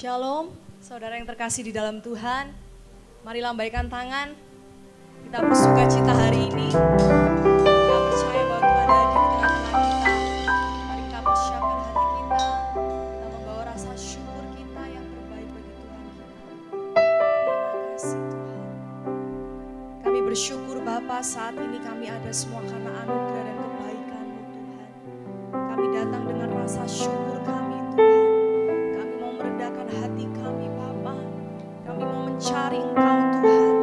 Shalom, saudara yang terkasih di dalam Tuhan. Mari lambaikan tangan. Kita bersuka cita hari ini. Kita percaya bahwa Tuhan ada di tengah-tengah kita. Mari kita persiapkan hati kita. Kita membawa rasa syukur kita yang terbaik bagi Tuhan kita. Terima kasih Tuhan. Kami bersyukur Bapa, saat ini kami ada semua karena anugerah dan kebaikan-Mu Tuhan. Kami datang dengan rasa syukur kami Tuhan. Kami mau merendahkan hati kami Bapa. Kami mau mencari Engkau Tuhan.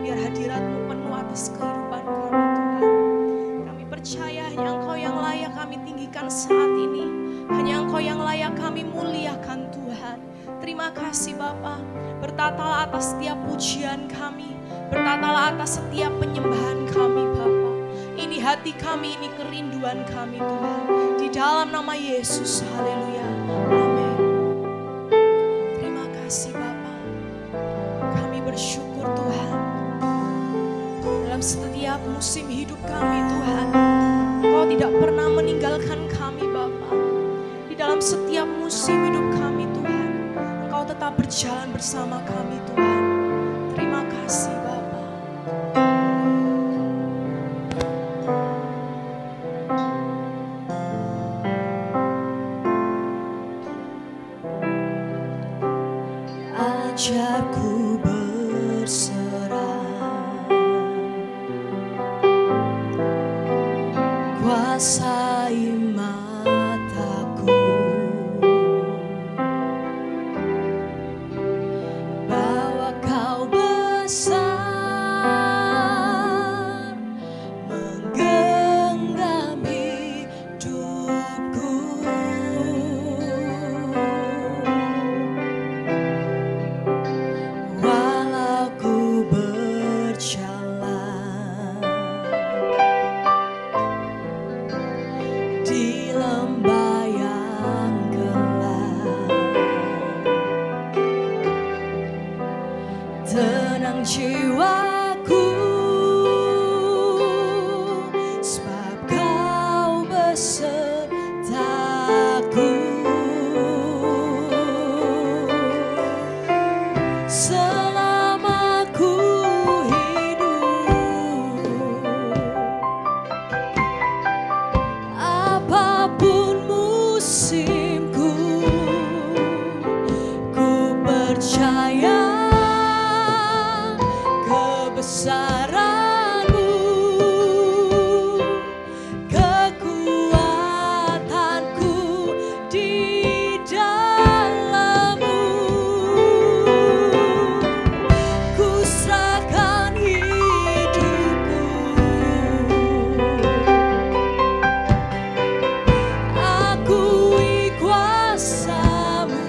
Biar hadirat-Mu penuh atas kehidupan kami Tuhan. Kami percaya hanya Engkau yang layak kami tinggikan saat ini. Hanya Engkau yang layak kami muliakan Tuhan. Terima kasih Bapa. Bertatalah atas setiap pujian kami. Bertatalah atas setiap penyembahan kami Bapa. Ini hati kami, ini kerinduan kami Tuhan. Di dalam nama Yesus, haleluya, amin. Terima kasih Bapa. Kami bersyukur Tuhan. Dalam setiap musim hidup kami Tuhan, Engkau tidak pernah meninggalkan kami Bapa. Di dalam setiap musim hidup kami Tuhan, Engkau tetap berjalan bersama kami Tuhan. Terima kasih Bapa. Ajarku berserah, kuasai mataku, bahwa Kau besar, menggenggam hidupku. Walau ku berjalan di lembah yang gelap, tenang jiwaku, sebab Kau besertaku. Selama ku hidup, apapun musimku, ku percaya kebesaran-Mu, kekuatanku di dalam-Mu. Ku serahkan hidupku, akui kuasa-Mu,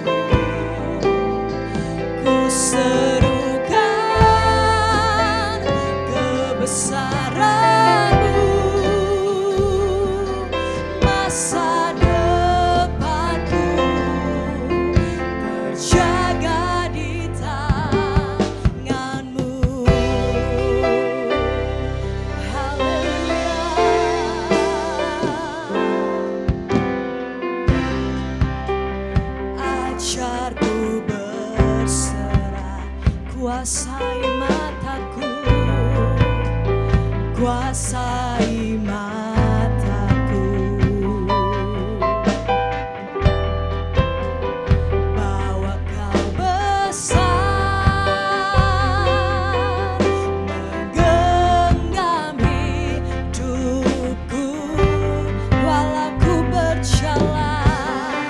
ku serukan kebesaran-Mu. Masa depanku terjaga di tangan-Mu. Haleluya. Ajarku berserah, kuasai mataku, kuasai mataku, bahwa Kau besar, menggenggam hidupku. Walau ku berjalan,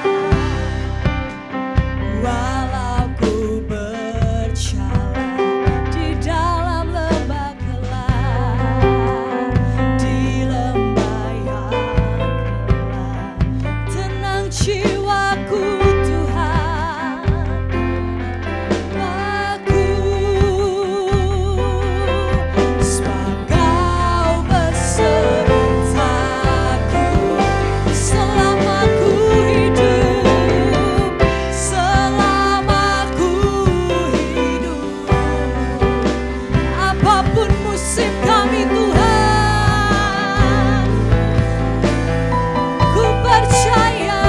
walau ku berjalan di dalam lembah gelap, di lembah yang gelap, tenang jiwaku Tuhan, aku, sebab Kau besertaku. Selama ku hidup, selama ku hidup, apapun musim kami Tuhan, ku percaya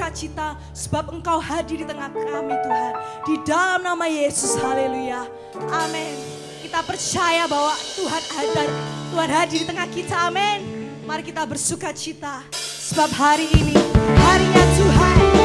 bersukacita sebab Engkau hadir di tengah kami Tuhan. Di dalam nama Yesus, haleluya. Amin. Kita percaya bahwa Tuhan hadir di tengah kita, amin. Mari kita bersukacita sebab hari ini harinya Tuhan.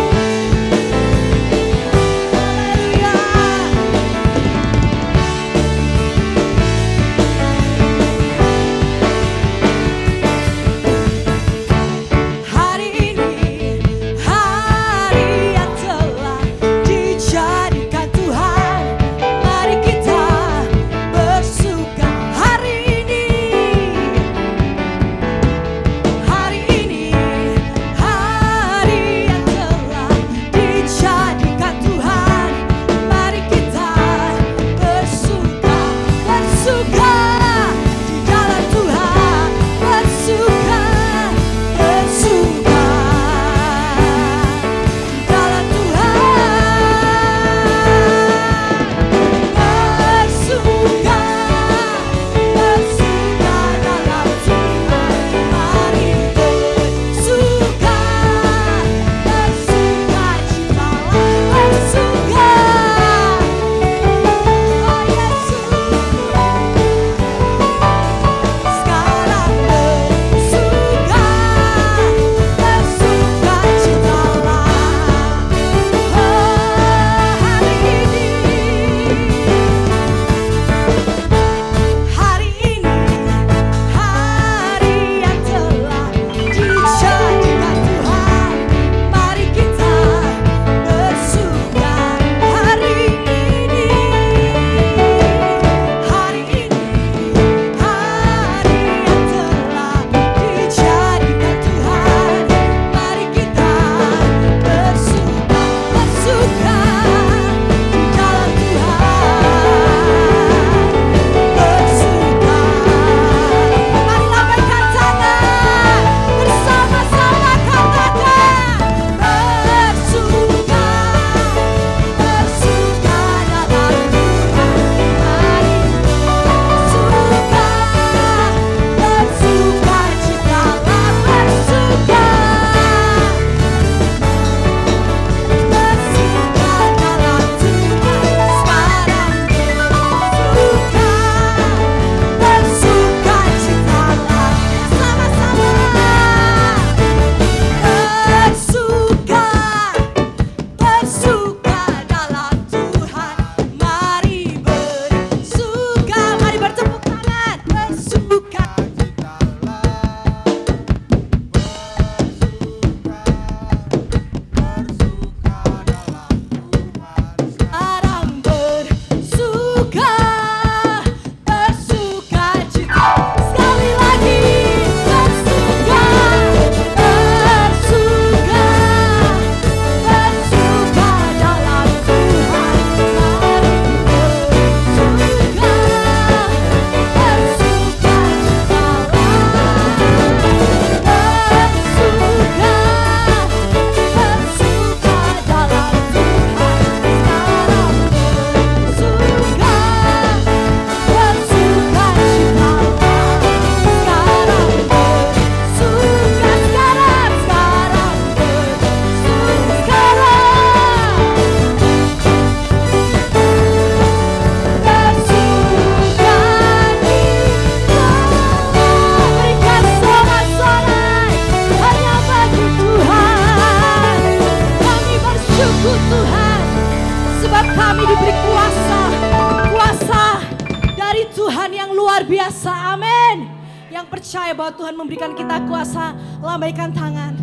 biasa, amin. Yang percaya bahwa Tuhan memberikan kita kuasa, lambaikan tangan.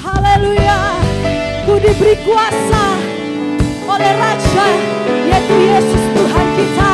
Haleluya. Ku diberi kuasa oleh Raja, yaitu Yesus Tuhan kita.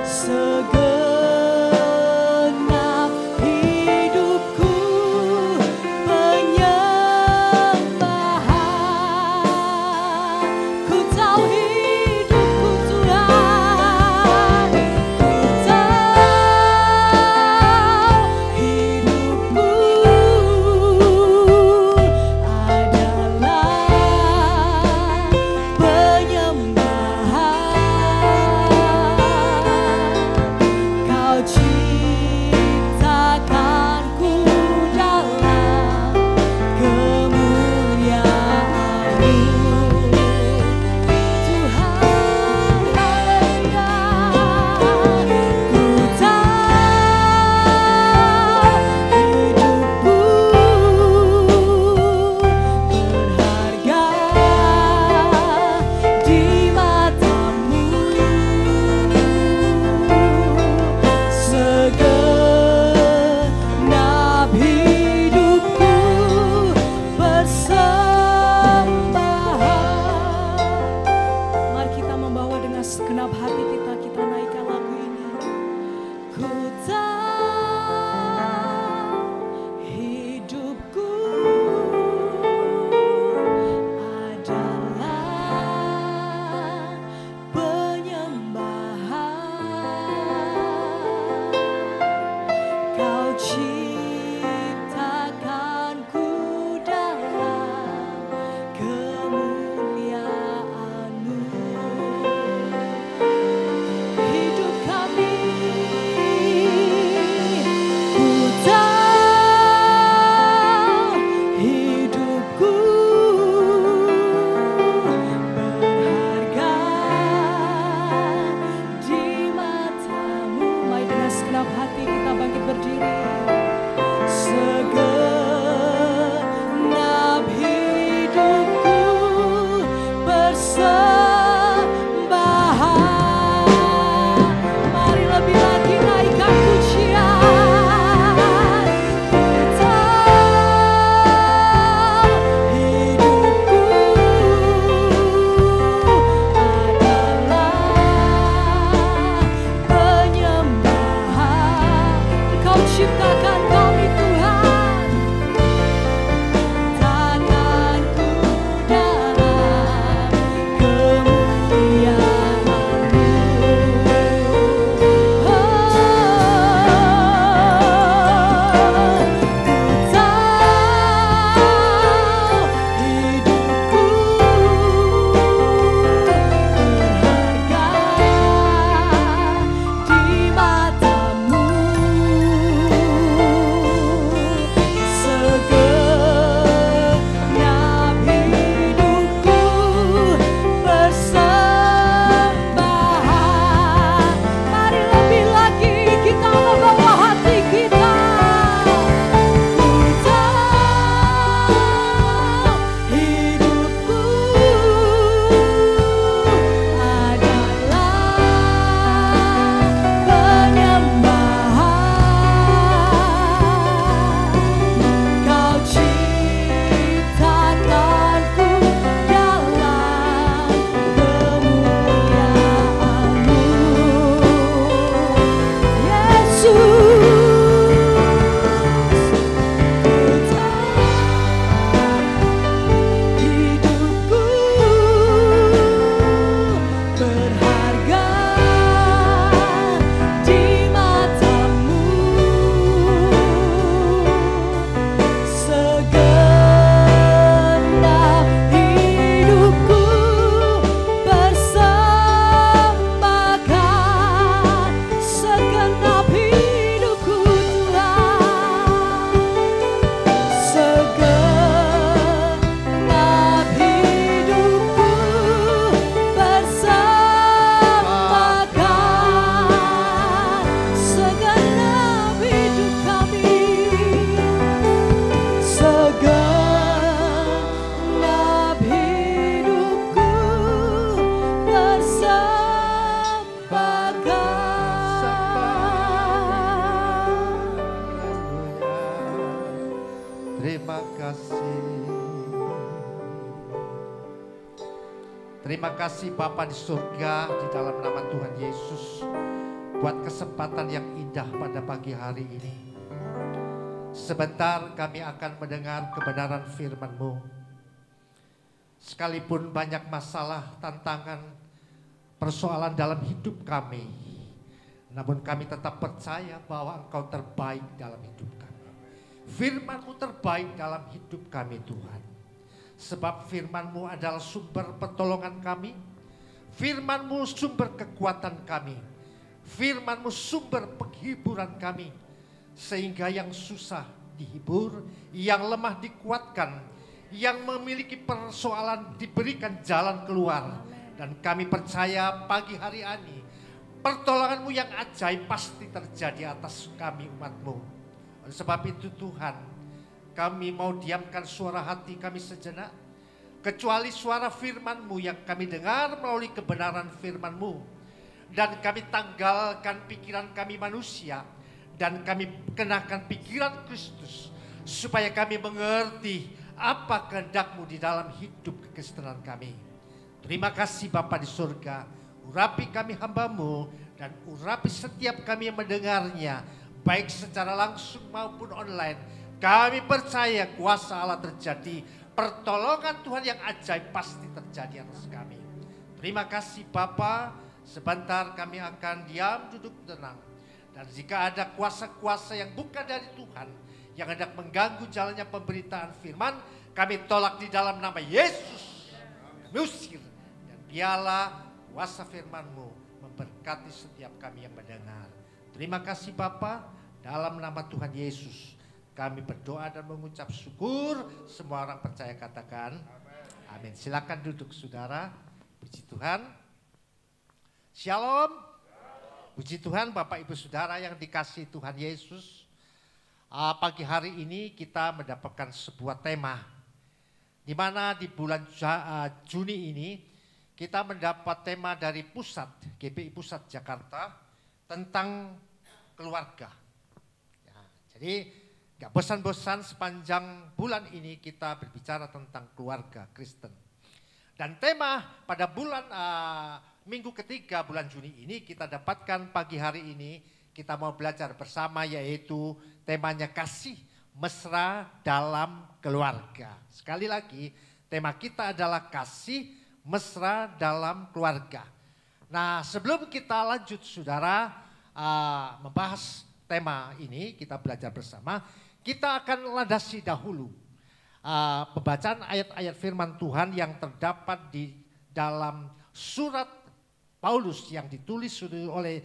segenap hidupku penyembahan. Ku tahu hidupku Tuhan, ku tahu hidupku adalah penyembahan. Kau ciptakanku dalam kemuliaan-Mu, Tuhan. Haleluya. Ku tahu hidupku berharga di mata-Mu, segenap hidupku persembahan. Mari kita membawa dengan segenap hati kita, kita naikkan lagu ini. Ku tahu hidupku adalah penyembahan. Kau ciptakanku dalam kemuliaan-Mu. Hidup kami, ku tahu hidupku berharga di mata-Mu. Mari dengan segenap hati kita bangkit berdiri. Segenap hidupku persembahan. Mari lebih lagi naikkan pujian. Ku tahu hidupku adalah penyembahan. Engkau ciptakan kami Tuhan, tanganku dalam kemuliaan-Mu. Ku tahu hidupku berharga di mata-Mu, segenap hidupku persembahan. Mari lebih lagi kita membawa hati kita. Ku tahu hidupku adalah penyembahan. Kau ciptakanku dalam kemuliaan-Mu, Yesus. Ku tahu hidupku berharga di mata-Mu, segenap hidupku persembahkan. Segenap hidupku Tuhan, segenap hidupku persembahkan. Segenap hidup kami, segenap hidupku persembahkan. Terima kasih. Terima kasih Bapa di surga, di dalam nama Tuhan Yesus. buat kesempatan yang indah pada pagi hari ini. Sebentar kami akan mendengar kebenaran firman-Mu. Sekalipun banyak masalah, tantangan, persoalan dalam hidup kami, namun kami tetap percaya bahwa Engkau terbaik dalam hidup kami. Firman-Mu terbaik dalam hidup kami Tuhan. Sebab firman-Mu adalah sumber pertolongan kami. Firman-Mu sumber kekuatan kami. Firman-Mu sumber penghiburan kami. Sehingga yang susah dihibur, yang lemah dikuatkan, yang memiliki persoalan diberikan jalan keluar. Dan kami percaya pagi hari ini pertolongan-Mu yang ajaib pasti terjadi atas kami umat-Mu. Oleh sebab itu Tuhan, kami mau diamkan suara hati kami sejenak. Kecuali suara firman-Mu yang kami dengar melalui kebenaran firman-Mu. Dan kami tanggalkan pikiran kami manusia. Dan kami kenakan pikiran Kristus. Supaya kami mengerti apa kehendak-Mu di dalam hidup kekristenan kami. Terima kasih Bapa di surga. Urapi kami hamba-Mu. Dan urapi setiap kami yang mendengarnya. Baik secara langsung maupun online. Kami percaya kuasa Allah terjadi. Pertolongan Tuhan yang ajaib pasti terjadi atas kami. Terima kasih Bapa. Sebentar kami akan diam duduk tenang. Dan jika ada kuasa-kuasa yang bukan dari Tuhan, yang hendak mengganggu jalannya pemberitaan firman, kami tolak di dalam nama Yesus. Musir. Dan biarlah kuasa firman-Mu memberkati setiap kami yang mendengar. Terima kasih Bapa, dalam nama Tuhan Yesus. Kami berdoa dan mengucap syukur. Semua orang percaya katakan amin. Silakan duduk saudara. Puji Tuhan. Shalom. Puji Tuhan Bapak Ibu Saudara yang dikasihi Tuhan Yesus. Pagi hari ini kita mendapatkan sebuah tema. Di mana di bulan Juni ini kita mendapat tema dari pusat, GPI Pusat Jakarta tentang keluarga. Ya, jadi gak bosan-bosan sepanjang bulan ini kita berbicara tentang keluarga Kristen. Dan tema pada bulan minggu ketiga bulan Juni ini kita dapatkan pagi hari ini kita mau belajar bersama yaitu temanya kasih mesra dalam keluarga. Sekali lagi tema kita adalah kasih mesra dalam keluarga. Nah sebelum kita lanjut saudara membahas tema ini kita belajar bersama. Kita akan landasi dahulu pembacaan ayat-ayat firman Tuhan yang terdapat di dalam surat Paulus yang ditulis oleh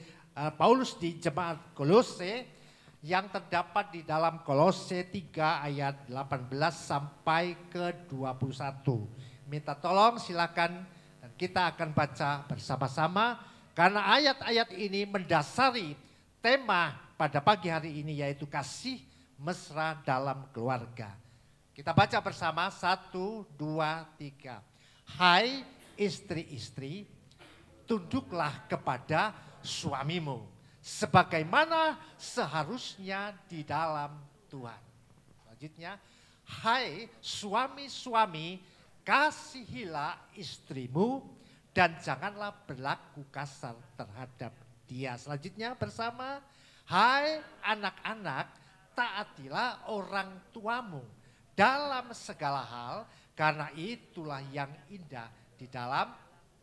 Paulus di jemaat Kolose yang terdapat di dalam Kolose 3 ayat 18 sampai ke 21. Minta tolong silakan dan kita akan baca bersama-sama karena ayat-ayat ini mendasari tema pada pagi hari ini yaitu kasih mesra dalam keluarga. Kita baca bersama 1, 2, 3. Hai istri-istri, tunduklah kepada suamimu sebagaimana seharusnya di dalam Tuhan. Selanjutnya, hai suami-suami, kasihilah istrimu dan janganlah berlaku kasar terhadap dia. Selanjutnya bersama, hai anak-anak, taatilah orang tuamu dalam segala hal karena itulah yang indah di dalam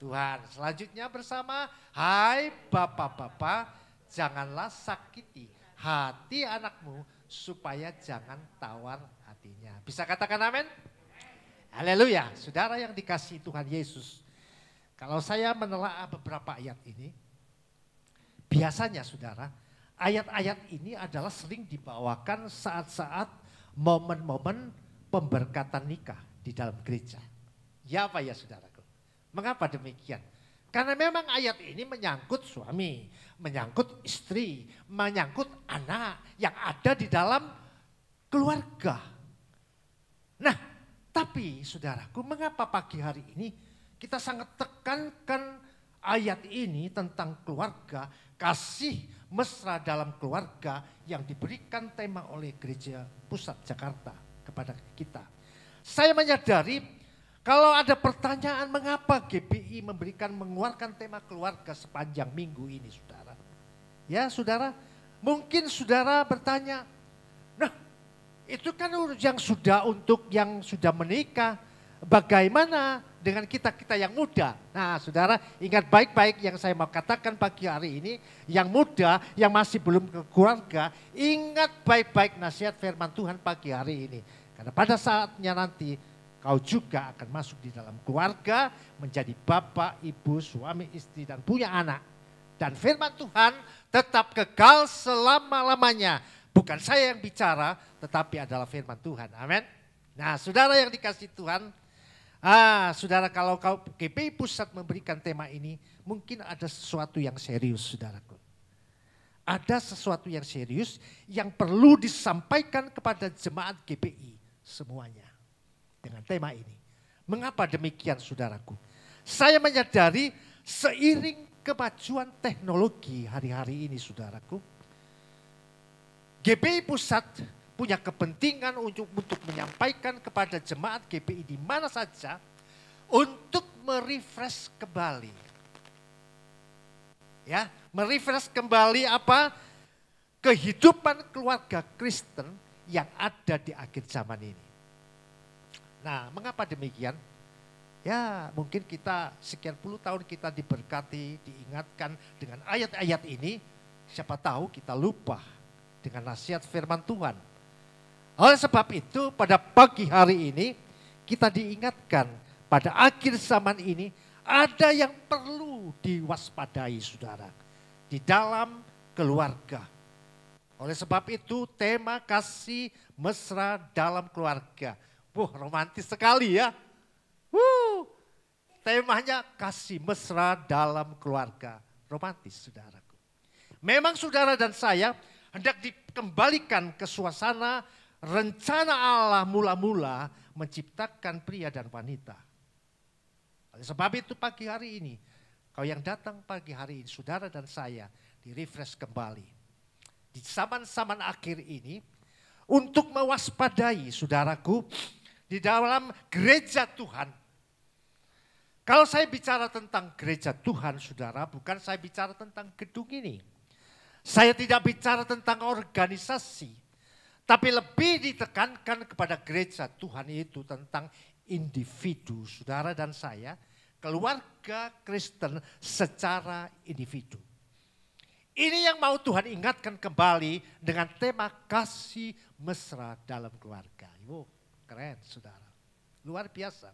Tuhan. Selanjutnya bersama, hai bapak-bapak, janganlah sakiti hati anakmu supaya jangan tawar hatinya. Bisa katakan amin? Haleluya. Saudara yang dikasihi Tuhan Yesus, kalau saya menelaah beberapa ayat ini, biasanya saudara, ayat-ayat ini adalah sering dibawakan saat-saat momen-momen pemberkatan nikah di dalam gereja. Ya apa ya saudaraku? Mengapa demikian? Karena memang ayat ini menyangkut suami, menyangkut istri, menyangkut anak yang ada di dalam keluarga. Nah, tapi saudaraku, mengapa pagi hari ini kita sangat tekankan ayat ini tentang keluarga, kasih mesra dalam keluarga yang diberikan tema oleh Gereja Pusat Jakarta kepada kita. Saya menyadari kalau ada pertanyaan mengapa GPI mengeluarkan tema keluarga sepanjang minggu ini saudara. Ya saudara, mungkin saudara bertanya, nah itu kan yang sudah untuk yang sudah menikah, bagaimana dengan kita-kita yang muda? Nah saudara, ingat baik-baik yang saya mau katakan pagi hari ini, yang muda, yang masih belum keluarga, ingat baik-baik nasihat firman Tuhan pagi hari ini. Karena pada saatnya nanti kau juga akan masuk di dalam keluarga, menjadi bapak, ibu, suami, istri, dan punya anak. Dan firman Tuhan tetap kekal selama-lamanya. Bukan saya yang bicara, tetapi adalah firman Tuhan. Amin. Nah saudara yang dikasih Tuhan, saudara kalau GPI Pusat memberikan tema ini, mungkin ada sesuatu yang serius saudaraku. Ada sesuatu yang serius yang perlu disampaikan kepada jemaat GPI semuanya. Dengan tema ini. Mengapa demikian saudaraku? Saya menyadari seiring kemajuan teknologi hari-hari ini saudaraku, GPI Pusat punya kepentingan untuk menyampaikan kepada jemaat GPI di mana saja untuk merefresh kembali. Ya, merefresh kembali apa? Kehidupan keluarga Kristen yang ada di akhir zaman ini. Nah, mengapa demikian? Ya, mungkin kita sekian puluh tahun kita diberkati, diingatkan dengan ayat-ayat ini, siapa tahu kita lupa dengan nasihat firman Tuhan. Oleh sebab itu, pada pagi hari ini kita diingatkan pada akhir zaman ini ada yang perlu diwaspadai saudara di dalam keluarga. Oleh sebab itu tema kasih mesra dalam keluarga. Wah, romantis sekali ya. Temanya kasih mesra dalam keluarga. Romantis saudaraku. Memang saudara dan saya hendak dikembalikan ke suasana rencana Allah mula-mula menciptakan pria dan wanita. Oleh sebab itu pagi hari ini, kau yang datang pagi hari ini, saudara dan saya di-refresh kembali. Di zaman-zaman akhir ini, untuk mewaspadai saudaraku, di dalam gereja Tuhan. Kalau saya bicara tentang gereja Tuhan, saudara, bukan saya bicara tentang gedung ini. Saya tidak bicara tentang organisasi, tapi lebih ditekankan kepada gereja Tuhan itu tentang individu, saudara dan saya, keluarga Kristen secara individu. Ini yang mau Tuhan ingatkan kembali dengan tema kasih mesra dalam keluarga. Keren, saudara. Luar biasa.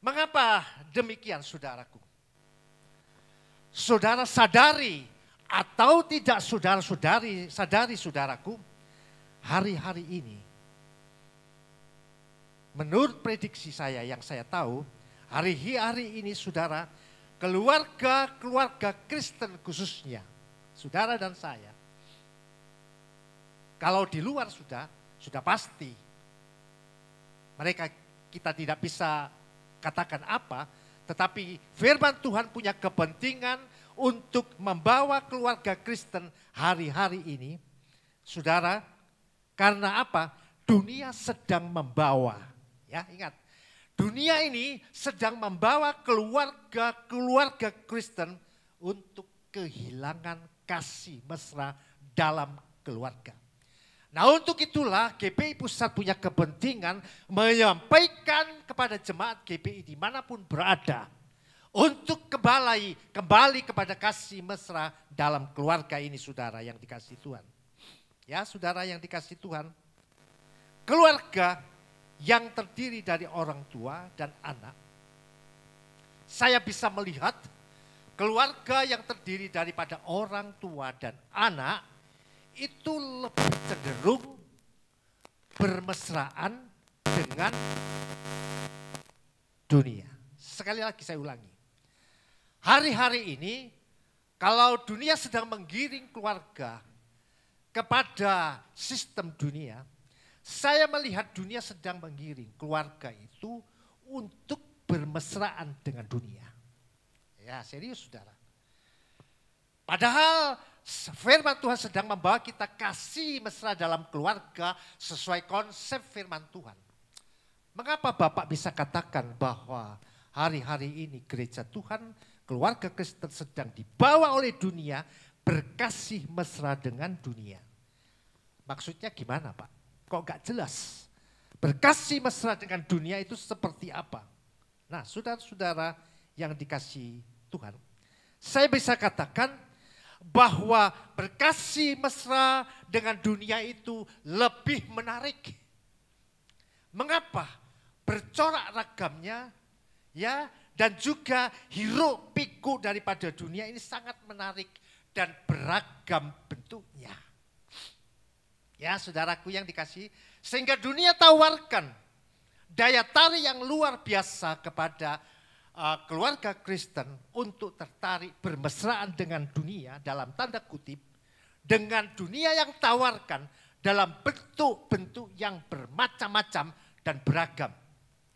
Mengapa demikian, saudaraku? Saudara sadari atau tidak saudara-saudari, sadari saudaraku, hari-hari ini, menurut prediksi saya yang saya tahu, hari-hari ini saudara, keluarga Kristen khususnya, saudara dan saya, kalau di luar sudah pasti. Mereka kita tidak bisa katakan apa, tetapi firman Tuhan punya kepentingan untuk membawa keluarga Kristen hari-hari ini. Saudara, karena apa? Dunia sedang membawa. Ya, ingat. Dunia ini sedang membawa keluarga Kristen untuk kehilangan kasih mesra dalam keluarga. Nah untuk itulah GPI Pusat punya kepentingan menyampaikan kepada jemaat GPI dimanapun berada. Untuk kembali kepada kasih mesra dalam keluarga ini saudara yang dikasih Tuhan. Ya saudara yang dikasih Tuhan. Keluarga yang terdiri dari orang tua dan anak. Saya bisa melihat keluarga yang terdiri daripada orang tua dan anak itu lebih cenderung bermesraan dengan dunia. Sekali lagi saya ulangi. Hari-hari ini kalau dunia sedang menggiring keluarga kepada sistem dunia, saya melihat dunia sedang menggiring keluarga itu untuk bermesraan dengan dunia. Ya serius saudara. Padahal firman Tuhan sedang membawa kita kasih mesra dalam keluarga sesuai konsep firman Tuhan. Mengapa Bapak bisa katakan bahwa hari-hari ini gereja Tuhan keluarga Kristen sedang dibawa oleh dunia berkasih mesra dengan dunia. Maksudnya gimana Pak? Kok gak jelas? Berkasih mesra dengan dunia itu seperti apa? Nah saudara-saudara yang dikasihi Tuhan, saya bisa katakan bahwa berkasih mesra dengan dunia itu lebih menarik. Mengapa? Bercorak ragamnya ya, dan juga hiruk pikuk daripada dunia ini sangat menarik dan beragam bentuknya. Ya saudaraku yang dikasihi, sehingga dunia tawarkan daya tarik yang luar biasa kepada keluarga Kristen untuk tertarik bermesraan dengan dunia dalam tanda kutip, dengan dunia yang tawarkan dalam bentuk-bentuk yang bermacam-macam dan beragam.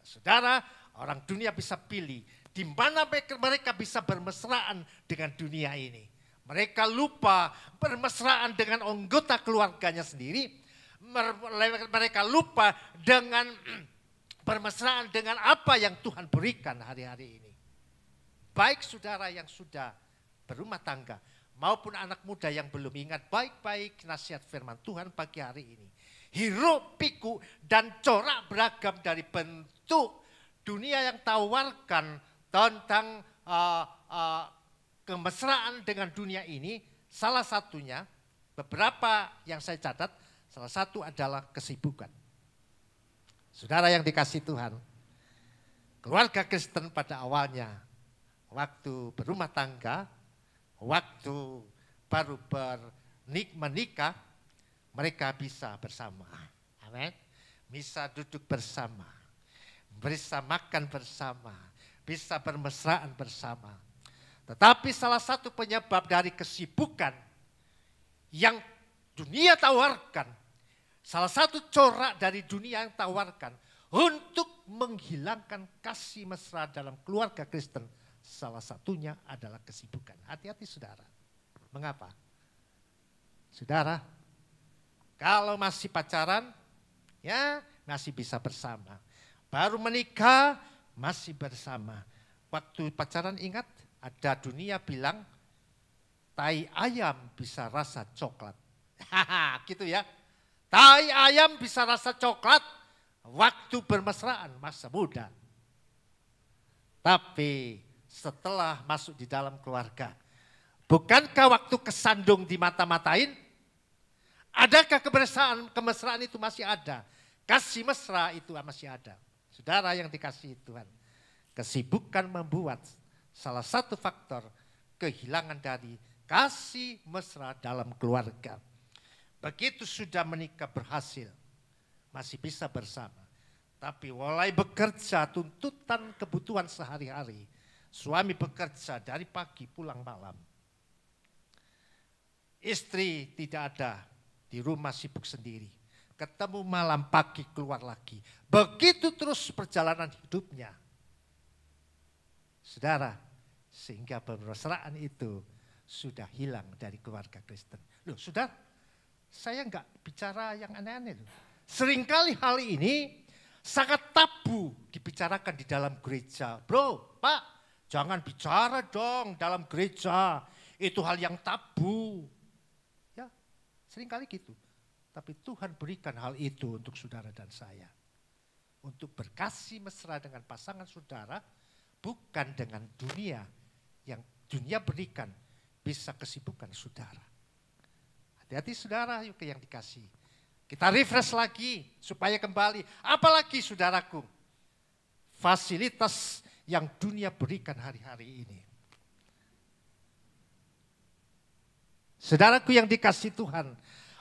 Saudara, orang dunia bisa pilih di mana mereka bisa bermesraan dengan dunia ini. Mereka lupa bermesraan dengan anggota keluarganya sendiri. Mereka lupa dengan bermesraan dengan apa yang Tuhan berikan hari-hari ini. Baik saudara yang sudah berumah tangga maupun anak muda yang belum ingat baik-baik nasihat firman Tuhan pagi hari ini. Hiruk pikuk dan corak beragam dari bentuk dunia yang tawarkan tentang kemesraan dengan dunia ini, salah satunya beberapa yang saya catat, salah satu adalah kesibukan. Saudara yang dikasihi Tuhan, keluarga Kristen pada awalnya waktu berumah tangga, waktu baru menikah, mereka bisa bersama. Amin. Bisa duduk bersama, bisa makan bersama, bisa bermesraan bersama. Tetapi salah satu penyebab dari kesibukan yang dunia tawarkan, salah satu corak dari dunia yang tawarkan untuk menghilangkan kasih mesra dalam keluarga Kristen, salah satunya adalah kesibukan. Hati-hati saudara. Mengapa? Saudara, kalau masih pacaran, ya masih bisa bersama. Baru menikah, masih bersama. Waktu pacaran ingat, ada dunia bilang, tai ayam bisa rasa coklat. Haha, gitu ya. Tai ayam bisa rasa coklat waktu bermesraan masa muda. Tapi setelah masuk di dalam keluarga, bukankah waktu kesandung dimata-matain? Adakah kemesraan itu masih ada? Kasih mesra itu masih ada. Saudara yang dikasihi Tuhan, kesibukan membuat salah satu faktor kehilangan dari kasih mesra dalam keluarga. Begitu sudah menikah berhasil, masih bisa bersama. Tapi mulai bekerja tuntutan kebutuhan sehari-hari. Suami bekerja dari pagi pulang malam. Istri tidak ada, di rumah sibuk sendiri. Ketemu malam pagi keluar lagi. Begitu terus perjalanan hidupnya. Saudara, sehingga bermesraan itu sudah hilang dari keluarga Kristen. Loh saudara, saya enggak bicara yang aneh-aneh loh. Seringkali hal ini sangat tabu dibicarakan di dalam gereja. Bro, Pak, jangan bicara dong dalam gereja. Itu hal yang tabu. Ya, seringkali gitu. Tapi Tuhan berikan hal itu untuk saudara dan saya. Untuk berkasih mesra dengan pasangan saudara, bukan dengan dunia yang dunia berikan, bisa kesibukan saudara. Hati-hati saudara yuk yang dikasih. Kita refresh lagi supaya kembali. Apalagi saudaraku, fasilitas yang dunia berikan hari-hari ini. Saudaraku yang dikasih Tuhan,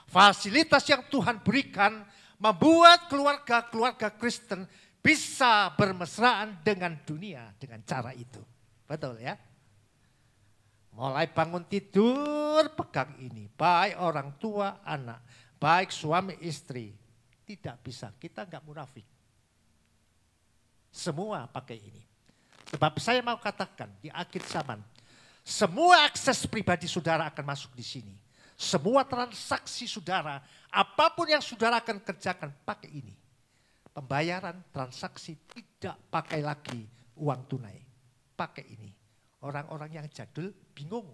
fasilitas yang Tuhan berikan membuat keluarga-keluarga Kristen bisa bermesraan dengan dunia dengan cara itu. Betul ya? Mulai bangun tidur pegang ini. Baik orang tua, anak. Baik suami istri. Tidak bisa, kita enggak munafik. Semua pakai ini. Sebab saya mau katakan di akhir zaman. Semua akses pribadi saudara akan masuk di sini. Semua transaksi saudara, apapun yang saudara akan kerjakan pakai ini. Pembayaran transaksi tidak pakai lagi uang tunai. Pakai ini. orang-orang yang jadul bingung.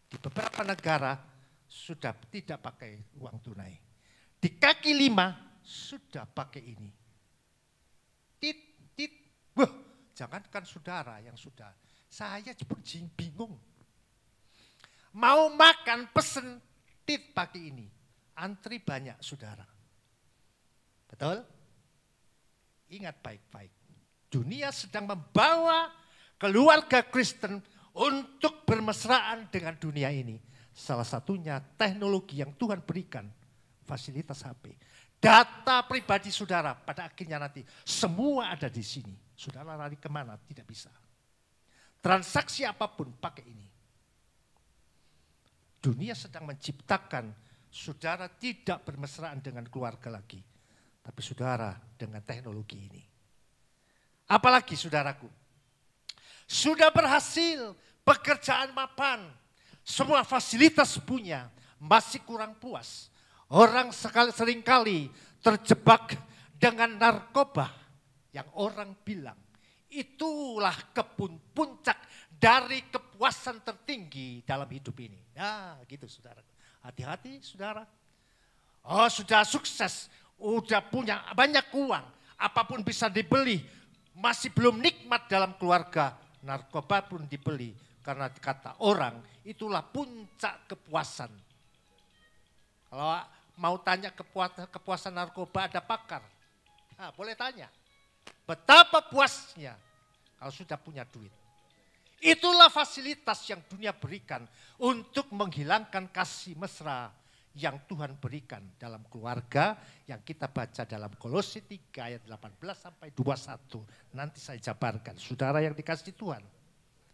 Di beberapa negara sudah tidak pakai uang tunai. Di kaki 5 sudah pakai ini. Tit. Wah, jangankan saudara yang sudah. Saya pun bingung. Mau makan pesen tit pakai ini. Antri banyak saudara. Betul? Ingat baik-baik. Dunia sedang membawa keluarga Kristen untuk bermesraan dengan dunia ini. Salah satunya teknologi yang Tuhan berikan. Fasilitas HP. Data pribadi saudara pada akhirnya nanti semua ada di sini. Saudara lari kemana? Tidak bisa. Transaksi apapun pakai ini. Dunia sedang menciptakan saudara tidak bermesraan dengan keluarga lagi. Tapi saudara dengan teknologi ini. Apalagi saudaraku. Sudah berhasil pekerjaan mapan. Semua fasilitas punya. Masih kurang puas. Orang seringkali terjebak dengan narkoba. Yang orang bilang itulah puncak dari kepuasan tertinggi dalam hidup ini. Nah gitu saudara. Hati-hati saudara. Oh sudah sukses, udah punya banyak uang. Apapun bisa dibeli. Masih belum nikmat dalam keluarga. Narkoba pun dibeli. Karena kata orang itulah puncak kepuasan. Kalau mau tanya kepuasan narkoba ada pakar. Nah, boleh tanya. Betapa puasnya kalau sudah punya duit. Itulah fasilitas yang dunia berikan untuk menghilangkan kasih mesra yang Tuhan berikan dalam keluarga yang kita baca dalam Kolose 3 ayat 18 sampai 21. Nanti saya jabarkan. Saudara yang dikasihi Tuhan.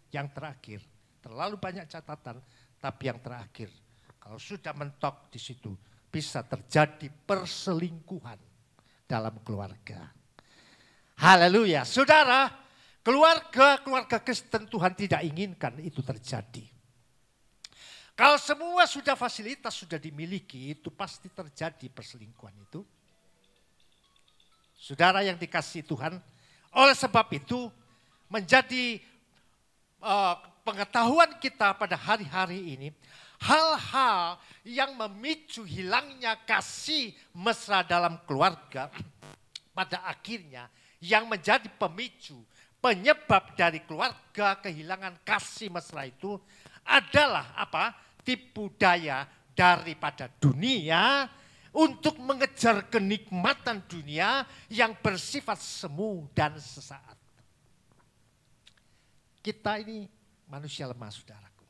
Yang terakhir, terlalu banyak catatan, tapi yang terakhir, kalau sudah mentok di situ, bisa terjadi perselingkuhan dalam keluarga. Haleluya, saudara, keluarga Kristen Tuhan tidak inginkan itu terjadi. Kalau semua sudah fasilitas sudah dimiliki, itu pasti terjadi perselingkuhan itu. Saudara yang dikasihi Tuhan, oleh sebab itu menjadi pengetahuan kita pada hari-hari ini, hal-hal yang memicu hilangnya kasih mesra dalam keluarga, pada akhirnya yang menjadi pemicu, penyebab dari keluarga kehilangan kasih mesra itu adalah apa? Tipu daya daripada dunia untuk mengejar kenikmatan dunia yang bersifat semu dan sesaat. Kita ini manusia lemah saudaraku.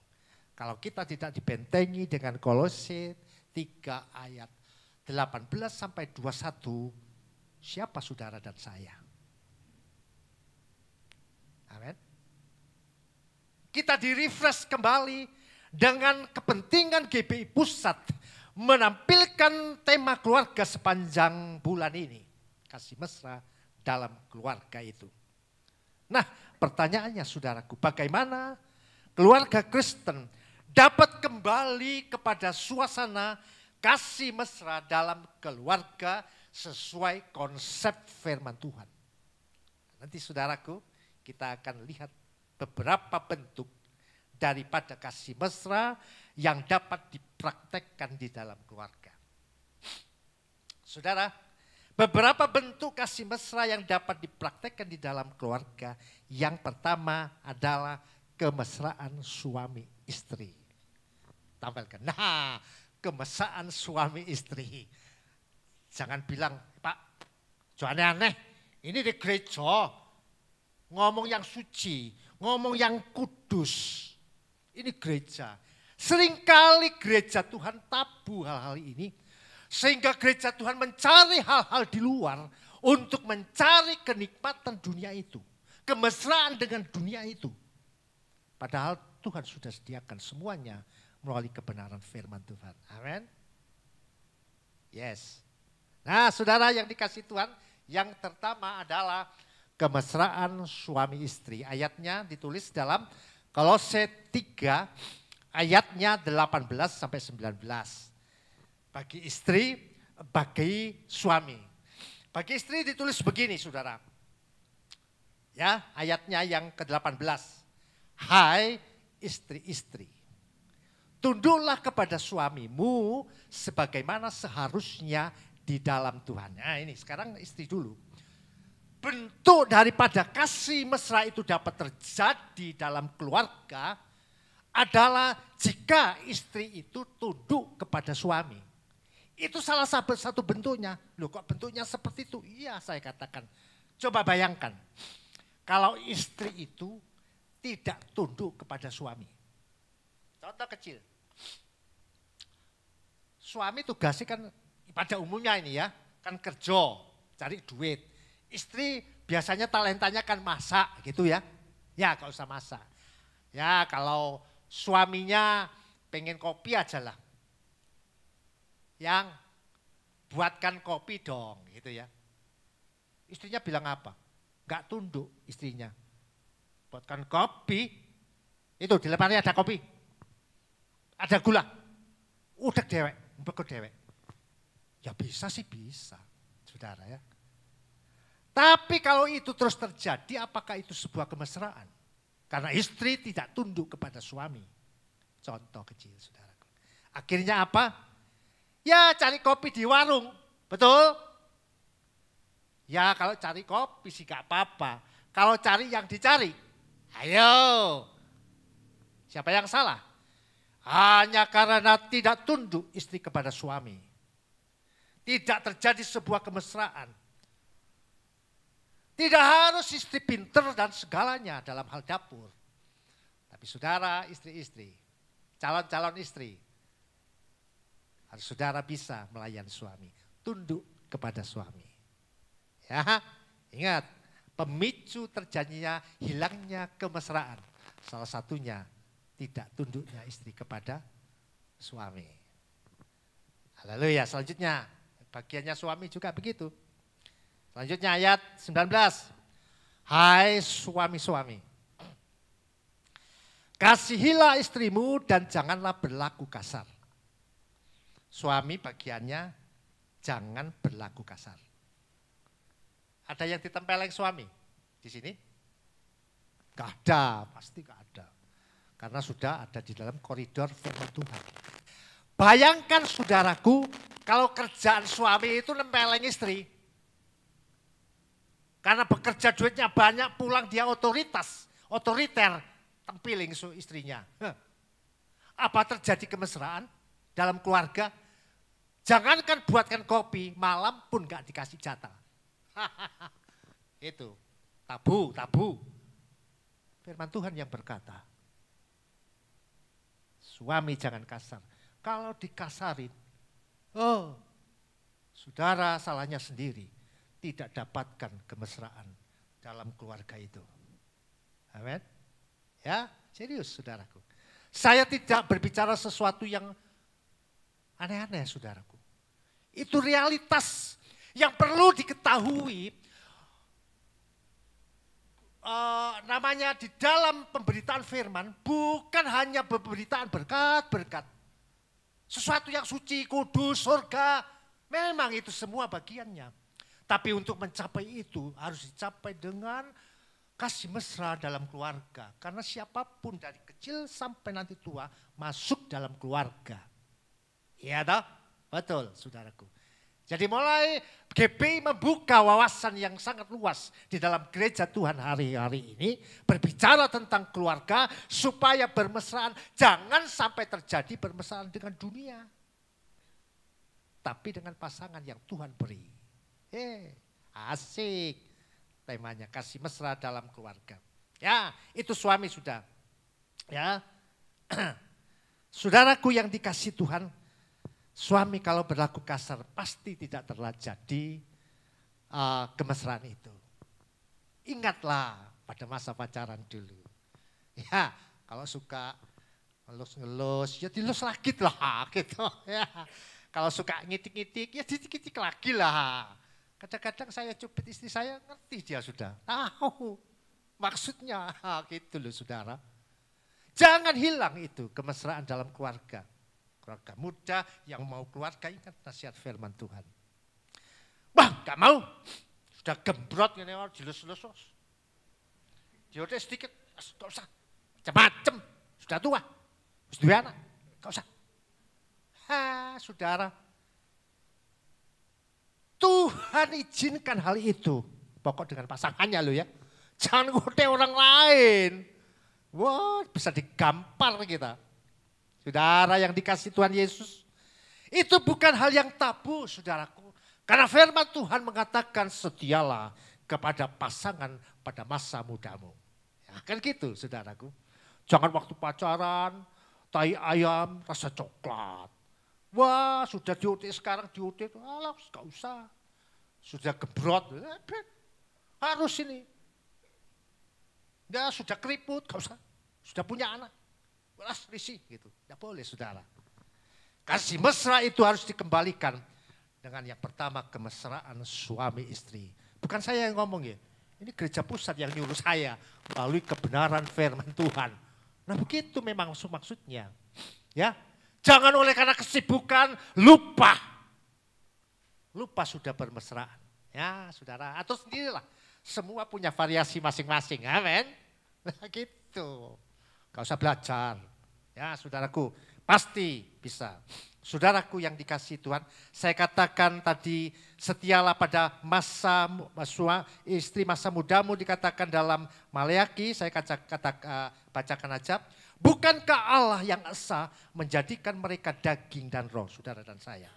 Kalau kita tidak dibentengi dengan Kolose 3 ayat 18 sampai 21, siapa saudara dan saya? Amin. Kita di-refresh kembali dengan kepentingan GBI Pusat menampilkan tema keluarga sepanjang bulan ini. Kasih mesra dalam keluarga itu. Nah, pertanyaannya saudaraku, bagaimana keluarga Kristen dapat kembali kepada suasana kasih mesra dalam keluarga sesuai konsep firman Tuhan. Nanti saudaraku, kita akan lihat beberapa bentuk daripada kasih mesra yang dapat dipraktekkan di dalam keluarga. Saudara, beberapa bentuk kasih mesra yang dapat dipraktekkan di dalam keluarga. Yang pertama adalah kemesraan suami istri. Tampilkan. Nah, kemesraan suami istri. Jangan bilang, Pak, jangan aneh. Ini di gereja. Ngomong yang suci, ngomong yang kudus. Ini gereja. Seringkali gereja Tuhan tabu hal-hal ini. Sehingga gereja Tuhan mencari hal-hal di luar untuk mencari kenikmatan dunia itu. Kemesraan dengan dunia itu. Padahal Tuhan sudah sediakan semuanya melalui kebenaran firman Tuhan. Amin. Yes. Nah saudara yang dikasihi Tuhan, yang pertama adalah kemesraan suami istri. Ayatnya ditulis dalam Kolose 3 ayatnya 18 sampai 19. Bagi istri, bagi suami. Bagi istri ditulis begini saudara. Ya, ayatnya yang ke-18. Hai istri-istri, tunduklah kepada suamimu sebagaimana seharusnya di dalam Tuhan. Nah ini sekarang istri dulu. Bentuk daripada kasih mesra itu dapat terjadi dalam keluarga adalah jika istri itu tunduk kepada suami. Itu salah satu bentuknya. Loh kok bentuknya seperti itu? Iya saya katakan. Coba bayangkan. Kalau istri itu tidak tunduk kepada suami. Contoh kecil. Suami tugasnya kan pada umumnya ini ya. Kan kerja, cari duit. Istri biasanya talentanya kan masak gitu ya. Ya gak usah masak. Ya kalau suaminya pengen kopi aja lah. Yang buatkan kopi dong gitu ya. Istrinya bilang apa? Gak tunduk istrinya. Buatkan kopi, itu di lemari ada kopi. Ada gula. Udah dewek, mbekut dewek. Ya bisa sih bisa, saudara ya. Tapi kalau itu terus terjadi, apakah itu sebuah kemesraan? Karena istri tidak tunduk kepada suami. Contoh kecil, saudaraku. Akhirnya apa? Ya cari kopi di warung, betul? Ya kalau cari kopi sih gak apa-apa. Kalau cari yang dicari, ayo. Siapa yang salah? Hanya karena tidak tunduk istri kepada suami. Tidak terjadi sebuah kemesraan. Tidak harus istri pinter dan segalanya dalam hal dapur. Tapi saudara istri-istri, calon-calon istri, harus saudara bisa melayani suami, tunduk kepada suami. Ya, ingat, pemicu terjadinya hilangnya kemesraan. Salah satunya tidak tunduknya istri kepada suami. Haleluya, selanjutnya bagiannya suami juga begitu. Selanjutnya ayat 19. Hai suami-suami, kasihilah istrimu dan janganlah berlaku kasar. Suami bagiannya jangan berlaku kasar. Ada yang ditempeleng suami di sini? Gak ada, pasti gak ada. Karena sudah ada di dalam koridor firman Tuhan. Bayangkan saudaraku, kalau kerjaan suami itu nempeleng istri. Karena bekerja duitnya banyak, pulang dia otoriter, tempiling istrinya. Apa terjadi kemesraan dalam keluarga? Jangankan buatkan kopi, malam pun gak dikasih jatah. Itu, tabu. Firman Tuhan yang berkata, suami jangan kasar. Kalau dikasarin, saudara salahnya sendiri. Tidak dapatkan kemesraan dalam keluarga itu. Amin. Ya, serius saudaraku. Saya tidak berbicara sesuatu yang aneh-aneh saudaraku. Itu realitas yang perlu diketahui. Namanya di dalam pemberitaan firman bukan hanya pemberitaan berkat-berkat. Sesuatu yang suci, kudus, surga. Memang itu semua bagiannya. Tapi untuk mencapai itu harus dicapai dengan kasih mesra dalam keluarga. Karena siapapun dari kecil sampai nanti tua masuk dalam keluarga. Iya toh? Betul saudaraku. Jadi mulai GPI membuka wawasan yang sangat luas di dalam gereja Tuhan hari-hari ini. Berbicara tentang keluarga supaya bermesraan. Jangan sampai terjadi bermesraan dengan dunia. Tapi dengan pasangan yang Tuhan beri. Asik temanya kasih mesra dalam keluarga. Ya, itu suami sudah. Ya. Saudaraku yang dikasih Tuhan, suami kalau berlaku kasar pasti tidak terjadi kemesraan itu. Ingatlah pada masa pacaran dulu. Ya, kalau suka ngelus-ngelus, ya dilus lagi lah gitu. Ya. Kalau suka ngitik-ngitik, ya ditik-ngitik lagi lah. Kadang-kadang saya cubit istri saya, ngerti dia sudah. Tahu maksudnya gitu loh saudara. Jangan hilang itu kemesraan dalam keluarga. Keluarga muda yang mau keluarga, ingat nasihat firman Tuhan. Wah gak mau, sudah gembrot, dilus-lus. Dia udah sedikit, gak usah. Macam-macam, sudah tua, sudah anak, gak usah. Saudara, Tuhan izinkan hal itu. Pokok dengan pasangannya loh ya. Jangan ngute orang lain. Wah, bisa digampar kita. Saudara yang dikasih Tuhan Yesus. Itu bukan hal yang tabu, saudaraku. Karena firman Tuhan mengatakan setialah kepada pasangan pada masa mudamu. Ya, kan gitu, saudaraku. Jangan waktu pacaran, tai ayam, rasa coklat. Wah, sudah diutik sekarang diutik, alah gak usah. Sudah gebrot, harus ini. Ya sudah keriput, gak usah. Sudah punya anak, belas risih gitu. Tidak boleh saudara. Kasih mesra itu harus dikembalikan dengan yang pertama kemesraan suami istri. Bukan saya yang ngomong ya, ini gereja pusat yang nyuruh saya melalui kebenaran firman Tuhan. Nah begitu memang maksudnya. Ya. Jangan oleh karena kesibukan lupa sudah bermesraan. Ya saudara, atau sendirilah. Semua punya variasi masing-masing, amin. Nah gitu, gak usah belajar. Ya saudaraku, pasti bisa. Saudaraku yang dikasihi Tuhan, saya katakan tadi setialah pada masa istri masa mudamu dikatakan dalam Maleaki, saya bacakan aja. Bukankah Allah yang esa menjadikan mereka daging dan roh, saudara dan saya.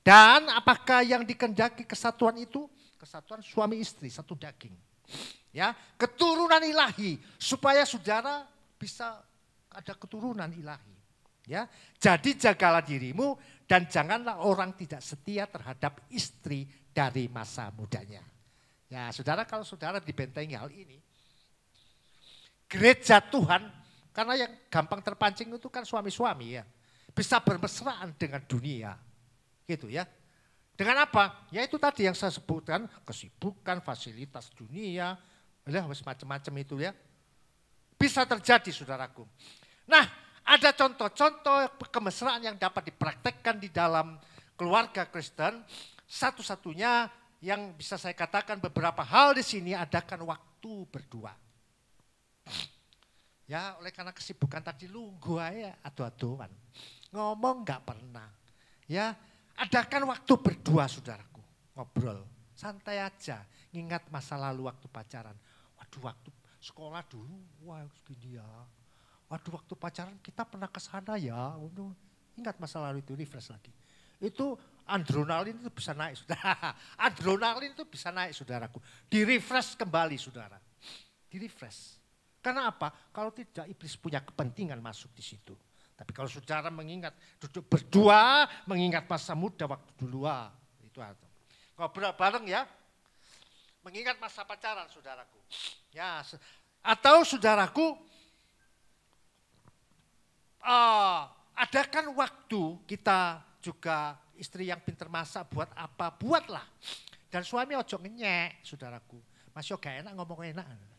Dan apakah yang dikehendaki kesatuan itu? Kesatuan suami istri, satu daging. Ya, keturunan ilahi supaya saudara bisa ada keturunan ilahi. Ya, jadi jagalah dirimu dan janganlah orang tidak setia terhadap istri dari masa mudanya. Ya, saudara kalau saudara dibentengi hal ini, gereja Tuhan. Karena yang gampang terpancing itu kan suami-suami ya. Bisa bermesraan dengan dunia. Gitu ya. Dengan apa? Ya itu tadi yang saya sebutkan. Kesibukan, fasilitas dunia. Macam-macam itu ya. Bisa terjadi saudaraku. Nah ada contoh-contoh kemesraan yang dapat dipraktekkan di dalam keluarga Kristen. Satu-satunya yang bisa saya katakan beberapa hal di sini adakan waktu berdua. Ya oleh karena kesibukan tadi lungguh aja adu-aduan. Ngomong gak pernah. Ya adakan waktu berdua saudaraku. Ngobrol, santai aja. Ingat masa lalu waktu pacaran. Waduh waktu sekolah dulu, wah gini ya. Waduh waktu pacaran kita pernah ke sana ya. Ingat masa lalu itu, refresh lagi. Itu adrenalin itu bisa naik saudara. Adrenalin itu bisa naik saudaraku. Di-refresh kembali saudara. Di-refresh. Karena apa? Kalau tidak iblis punya kepentingan masuk di situ. Tapi kalau saudara mengingat duduk berdua, mengingat masa muda waktu dulu, itu ada. Ngobrol bareng ya. Mengingat masa pacaran saudaraku. Ya, atau saudaraku adakan waktu kita juga istri yang pinter masak buat apa? Buatlah. Dan suami ojo ngenyek saudaraku. Masih gak enak ngomong enak.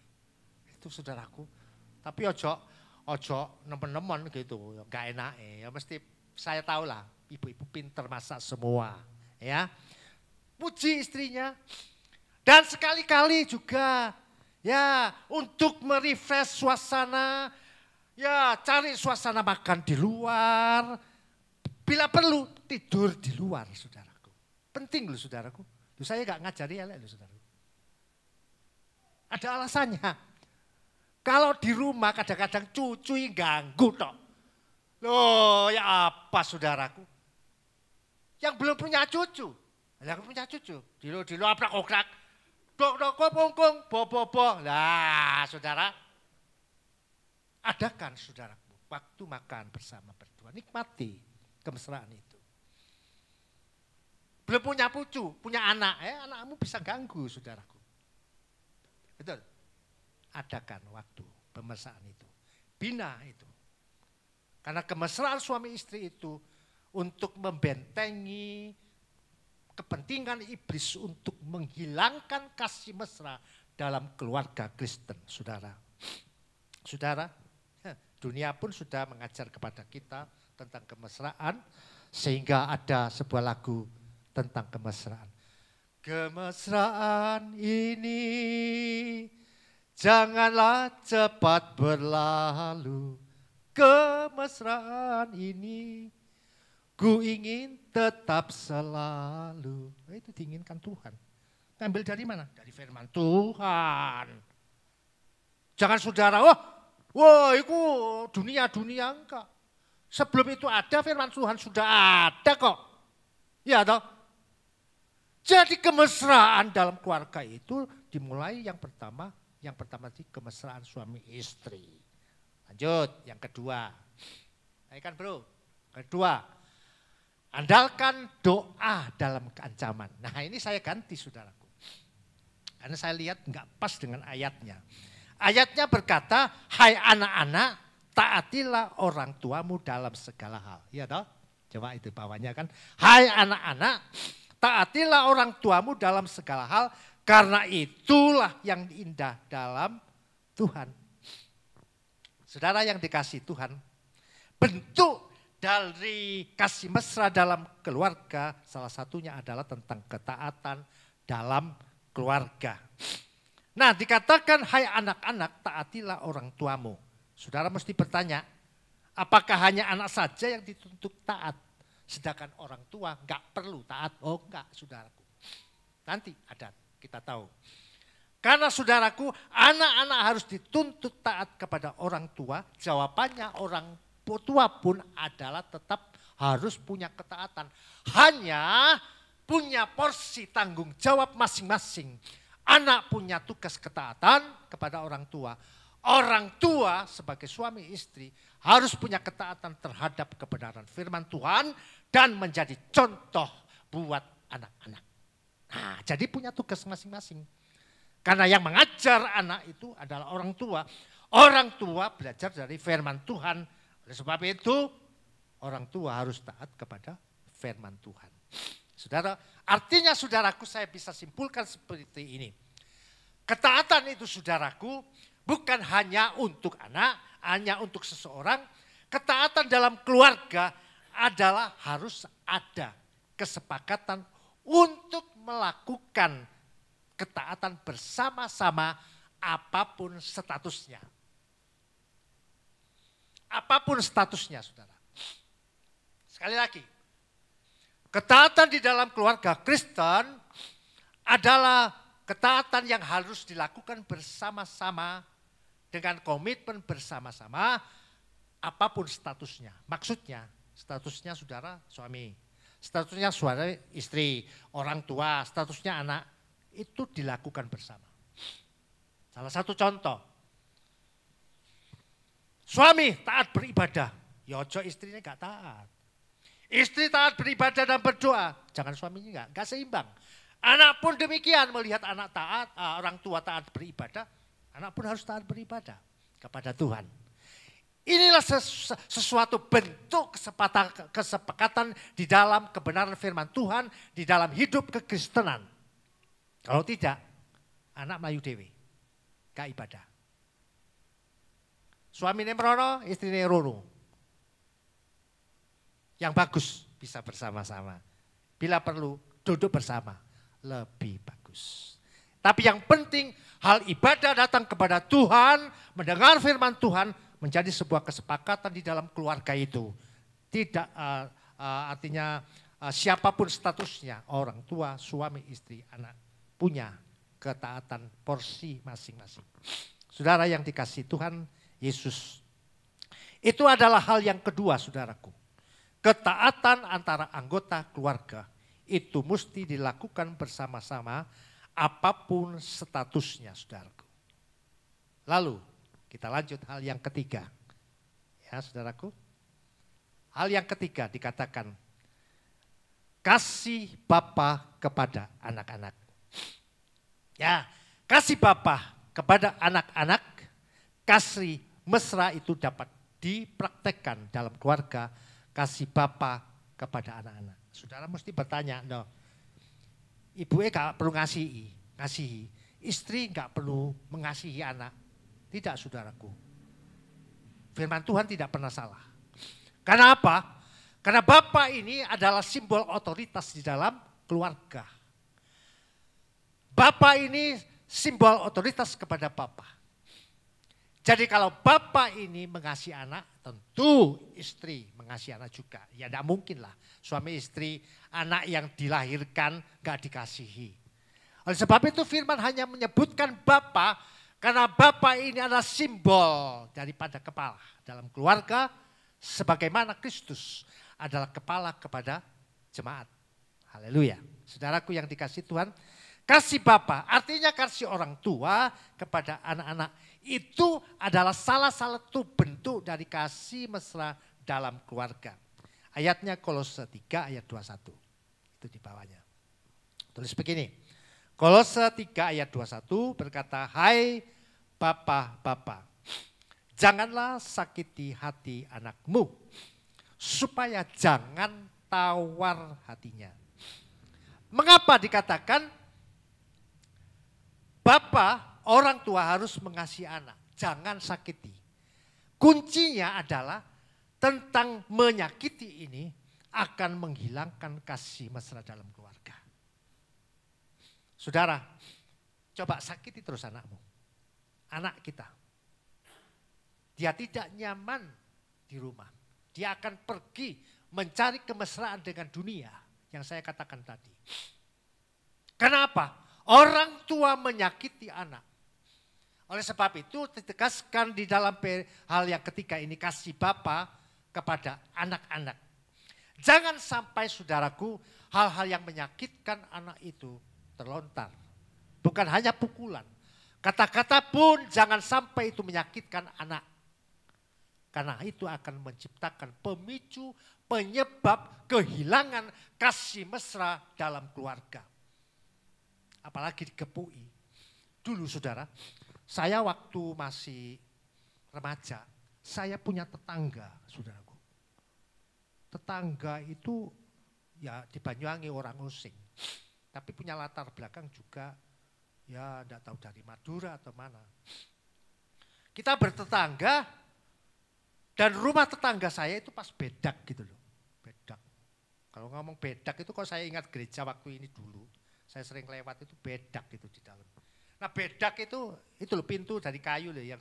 Itu saudaraku, tapi ojo nemen-nemen gitu, gak enak ya mesti saya tahu lah, ibu-ibu pinter masak semua, ya. Puji istrinya, dan sekali-kali juga, ya untuk merefresh suasana, ya cari suasana makan di luar, bila perlu tidur di luar, saudaraku. Penting loh saudaraku, loh, saya gak ngajari elek loh saudaraku. Ada alasannya. Kalau di rumah kadang-kadang cucu ganggu toh. Loh ya apa saudaraku. Yang belum punya cucu. Yang punya cucu. Dilo aprak-okrak. Dok pungkung. Bo. Lah saudara. Adakan saudaraku. Waktu makan bersama berdua. Nikmati kemesraan itu. Belum punya cucu. Punya anak. Anakmu bisa ganggu saudaraku. Betul. Adakan waktu pemesraan itu. Bina itu. Karena kemesraan suami istri itu untuk membentengi kepentingan iblis untuk menghilangkan kasih mesra dalam keluarga Kristen, saudara. Saudara, dunia pun sudah mengajar kepada kita tentang kemesraan sehingga ada sebuah lagu tentang kemesraan. Kemesraan ini Janganlah cepat berlalu kemesraan ini. Ku ingin tetap selalu. Itu diinginkan Tuhan. Ambil dari mana? Dari firman Tuhan. Jangan saudara, wah itu dunia-dunia enggak. Sebelum itu ada firman Tuhan sudah ada kok. Ya toh? Jadi kemesraan dalam keluarga itu dimulai yang pertama di kemesraan suami istri. Lanjut, yang kedua. Ayo kan bro, kedua. Andalkan doa dalam keancaman. Nah ini saya ganti saudaraku. Karena saya lihat enggak pas dengan ayatnya. Ayatnya berkata, hai anak-anak, taatilah orang tuamu dalam segala hal. Ya toh? Coba itu bawahnya kan. Hai anak-anak, taatilah orang tuamu dalam segala hal, karena itulah yang indah dalam Tuhan. Saudara yang dikasihi Tuhan, bentuk dari kasih mesra dalam keluarga salah satunya adalah tentang ketaatan dalam keluarga. Nah dikatakan hai anak-anak taatilah orang tuamu. Saudara mesti bertanya, apakah hanya anak saja yang dituntut taat? Sedangkan orang tua enggak perlu taat? Oh enggak saudaraku. Nanti ada kita tahu. Karena saudaraku anak-anak harus dituntut taat kepada orang tua. Jawabannya orang tua pun adalah tetap harus punya ketaatan. Hanya punya porsi tanggung jawab masing-masing. Anak punya tugas ketaatan kepada orang tua. Orang tua sebagai suami istri harus punya ketaatan terhadap kebenaran firman Tuhan dan menjadi contoh buat anak-anak. Nah, jadi punya tugas masing-masing. Karena yang mengajar anak itu adalah orang tua. Orang tua belajar dari firman Tuhan. Oleh sebab itu orang tua harus taat kepada firman Tuhan. Saudara, artinya saudaraku saya bisa simpulkan seperti ini. Ketaatan itu saudaraku bukan hanya untuk anak, hanya untuk seseorang. Ketaatan dalam keluarga adalah harus ada kesepakatan untuk melakukan ketaatan bersama-sama apapun statusnya. Apapun statusnya saudara. Sekali lagi. Ketaatan di dalam keluarga Kristen adalah ketaatan yang harus dilakukan bersama-sama dengan komitmen bersama-sama apapun statusnya. Maksudnya statusnya saudara suami, statusnya saudara istri, orang tua, statusnya anak itu dilakukan bersama. Salah satu contoh. Suami taat beribadah, ya ojo istrinya gak taat. Istri taat beribadah dan berdoa, jangan suaminya enggak seimbang. Anak pun demikian, melihat anak taat, orang tua taat beribadah, anak pun harus taat beribadah kepada Tuhan. Inilah sesuatu bentuk kesepakatan di dalam kebenaran firman Tuhan, di dalam hidup kekristenan. Kalau tidak, anak melayu dewe, gak ibadah. Suaminya merono, istrinya rono. Yang bagus bisa bersama-sama. Bila perlu duduk bersama lebih bagus. Tapi yang penting hal ibadah datang kepada Tuhan, mendengar firman Tuhan menjadi sebuah kesepakatan di dalam keluarga itu. Tidak artinya siapapun statusnya, orang tua, suami, istri, anak punya ketaatan porsi masing-masing. Saudara yang dikasihi Tuhan Yesus. Itu adalah hal yang kedua saudaraku. Ketaatan antara anggota keluarga itu mesti dilakukan bersama-sama apapun statusnya saudaraku. Lalu kita lanjut hal yang ketiga. Ya saudaraku. Hal yang ketiga dikatakan kasih Bapa kepada anak-anak. Ya, kasih Bapa kepada anak-anak, kasih mesra itu dapat dipraktekkan dalam keluarga. Kasih Bapa kepada anak-anak. Saudara mesti bertanya, no, ibunya gak perlu ngasihi. Istri gak perlu mengasihi anak. Tidak saudaraku. Firman Tuhan tidak pernah salah. Karena apa? Karena Bapa ini adalah simbol otoritas di dalam keluarga. Bapa ini simbol otoritas kepada Bapa. Jadi kalau bapak ini mengasihi anak, tentu istri mengasihi anak juga. Ya tidak mungkin lah suami istri anak yang dilahirkan gak dikasihi. Oleh sebab itu firman hanya menyebutkan bapak karena bapak ini adalah simbol daripada kepala dalam keluarga sebagaimana Kristus adalah kepala kepada jemaat. Haleluya. Saudaraku yang dikasih Tuhan, kasih Bapa artinya kasih orang tua kepada anak-anak. Itu adalah salah satu bentuk dari kasih mesra dalam keluarga. Ayatnya Kolose 3 ayat 21. Itu di bawahnya. Tulis begini. Kolose 3 ayat 21 berkata, hai Bapa, janganlah sakiti hati anakmu, supaya jangan tawar hatinya. Mengapa dikatakan Bapak, orang tua harus mengasihi anak, jangan sakiti. Kuncinya adalah tentang menyakiti ini akan menghilangkan kasih mesra dalam keluarga. Saudara, coba sakiti terus anakmu, anak kita. Dia tidak nyaman di rumah, dia akan pergi mencari kemesraan dengan dunia yang saya katakan tadi. Kenapa? Orang tua menyakiti anak. Oleh sebab itu ditegaskan di dalam hal yang ketiga ini kasih Bapa kepada anak-anak. Jangan sampai saudaraku hal-hal yang menyakitkan anak itu terlontar. Bukan hanya pukulan. Kata-kata pun jangan sampai itu menyakitkan anak. Karena itu akan menciptakan pemicu, penyebab kehilangan kasih mesra dalam keluarga. Apalagi dikepui. Dulu saudara, saya waktu masih remaja, saya punya tetangga, saudaraku. Tetangga itu ya di Banyuwangi orang Osing. Tapi punya latar belakang juga ya enggak tahu dari Madura atau mana. Kita bertetangga dan rumah tetangga saya itu pas bedak gitu loh. Bedak. Kalau ngomong bedak itu kok saya ingat gereja waktu ini dulu. Saya sering lewat itu bedak gitu di dalam. Nah bedak itu loh pintu dari kayu loh yang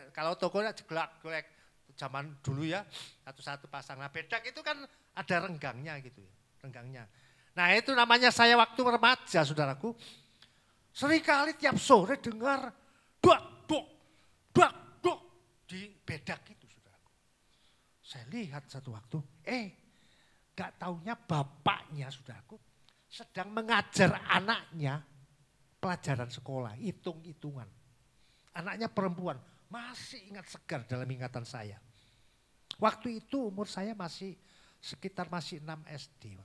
kalau tokonya jeglak-gelek zaman dulu ya satu-satu pasang. Nah bedak itu kan ada renggangnya gitu ya, renggangnya. Nah itu namanya saya waktu remaja saudaraku. Seringkali tiap sore dengar duak duk di bedak itu saudaraku. Saya lihat satu waktu, gak taunya bapaknya saudaraku sedang mengajar anaknya pelajaran sekolah, hitung-hitungan. Anaknya perempuan, masih ingat segar dalam ingatan saya. Waktu itu umur saya masih sekitar 6 SD.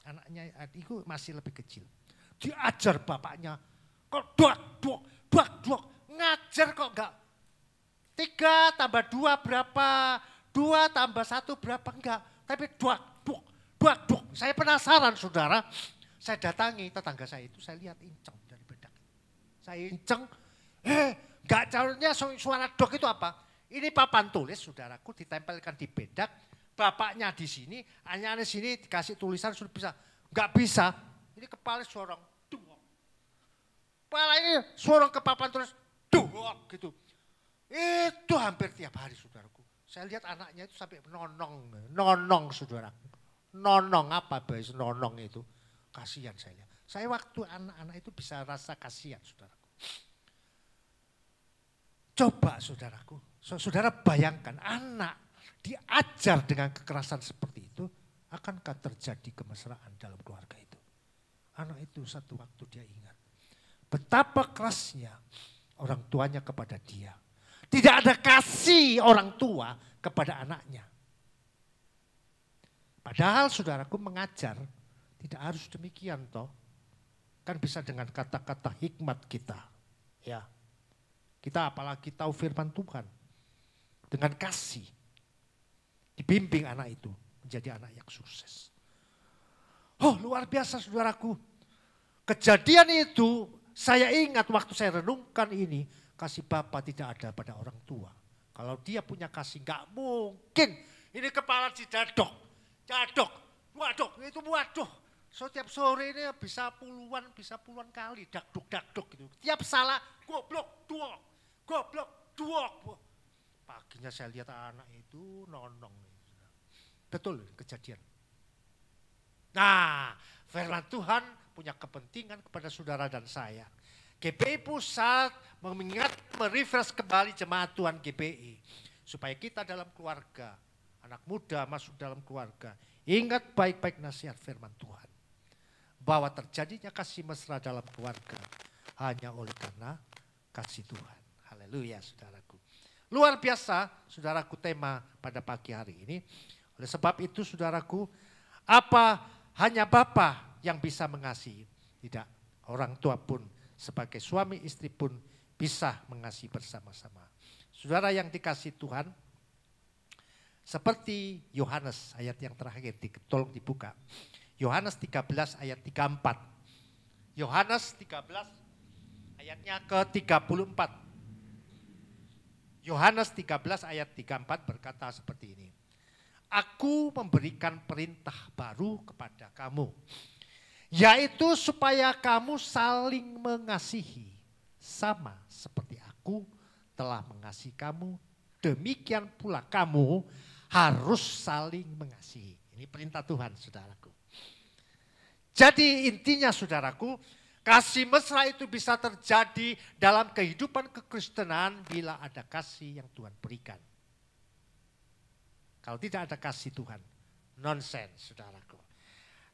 Anaknya itu masih lebih kecil. Diajar bapaknya, kok duak, ngajar kok enggak. 3 tambah 2 berapa, 2 tambah 1 berapa, enggak. Tapi duak. Saya penasaran saudara, saya datangi tetangga saya itu, saya lihat inceng dari bedak. Saya inceng, enggak tahunya suara dok itu apa? Ini papan tulis saudaraku ditempelkan di bedak, bapaknya di sini, anaknya di sini dikasih tulisan sudah bisa. Enggak bisa, ini kepala sorong, duok. Kepala ini sorong ke papan tulis, duok gitu. Itu hampir tiap hari saudaraku. Saya lihat anaknya itu sampai nonong saudaraku. Nonong apa bahasa nonong itu? Kasihan saya lihat. Saya waktu anak-anak itu bisa rasa kasihan saudaraku. Coba saudaraku, saudara bayangkan anak diajar dengan kekerasan seperti itu, akankah terjadi kemesraan dalam keluarga itu? Anak itu satu waktu dia ingat betapa kerasnya orang tuanya kepada dia. Tidak ada kasih orang tua kepada anaknya. Padahal saudaraku mengajar tidak harus demikian toh. Kan bisa dengan kata-kata hikmat kita. Ya. Kita apalagi tahu firman Tuhan. Dengan kasih. Dibimbing anak itu menjadi anak yang sukses. Oh luar biasa saudaraku. Kejadian itu saya ingat waktu saya renungkan ini. Kasih Bapa tidak ada pada orang tua. Kalau dia punya kasih gak mungkin. Ini kepala didadok. Waduh, itu waduh. Setiap sore ini bisa puluhan kali dakduk gitu. Tiap salah goblok, duok. goblok, duok. Paginya saya lihat anak itu nonong. Betul kejadian. Nah, firman Tuhan punya kepentingan kepada saudara dan saya. GPI Pusat mengingat, merefresh kembali jemaat Tuhan GPI. Supaya kita dalam keluarga, anak muda masuk dalam keluarga, ingat baik-baik nasihat firman Tuhan. Bahwa terjadinya kasih mesra dalam keluarga hanya oleh karena kasih Tuhan. Haleluya saudaraku. Luar biasa saudaraku tema pada pagi hari ini. Oleh sebab itu saudaraku, apa hanya Bapa yang bisa mengasihi? Tidak, orang tua pun sebagai suami istri pun bisa mengasihi bersama-sama. Saudara yang dikasihi Tuhan, seperti Yohanes ayat yang terakhir, tolong dibuka. Yohanes 13 ayat 34. Yohanes 13 ayatnya ke-34. Yohanes 13 ayat 34 berkata seperti ini. Aku memberikan perintah baru kepada kamu, yaitu supaya kamu saling mengasihi, sama seperti aku telah mengasihi kamu, demikian pula kamu harus saling mengasihi. Ini perintah Tuhan saudaraku. Jadi intinya saudaraku, kasih mesra itu bisa terjadi dalam kehidupan kekristenan bila ada kasih yang Tuhan berikan. Kalau tidak ada kasih Tuhan, nonsens saudaraku.